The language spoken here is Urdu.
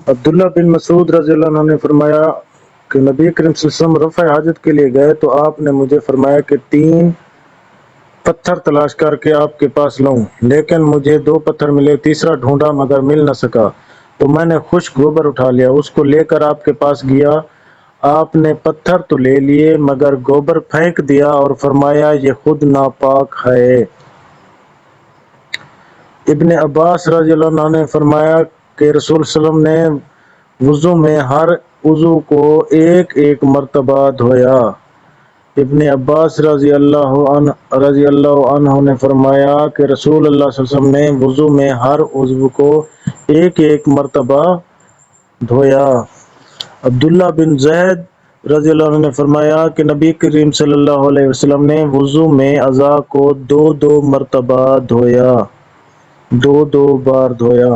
عبداللہ بن مسعود رضی اللہ عنہ نے فرمایا کہ نبی کریم صلی اللہ علیہ وسلم رفع حاجت کے لیے گئے تو آپ نے مجھے فرمایا کہ 3 پتھر تلاش کر کے آپ کے پاس لاؤں، لیکن مجھے 2 پتھر ملے، تیسرا ڈھونڈا مگر مل نہ سکا، تو میں نے خشک گوبر اٹھا لیا، اس کو لے کر آپ کے پاس گیا، آپ نے پتھر تو لے لیے مگر گوبر پھینک دیا اور فرمایا یہ خود ناپاک ہے۔ ابن عباس رضی اللہ عنہ نے فرمایا کہ رسول صلی اللہ علیہ وسلم نے وضو میں ہر عضو کو ایک ایک مرتبہ دھویا۔ ابن عباس رضی اللہ عنہ نے فرمایا کہ رسول اللہ صلی اللہ علیہ وسلم نے وضو میں ہر عضو کو ایک ایک مرتبہ دھویا۔ عبداللہ بن زید رضی اللہ عنہ نے فرمایا کہ نبی کریم صلی اللہ علیہ وسلم نے وضو میں اعضاء کو 2 مرتبہ دھویا، 2 بار دھویا۔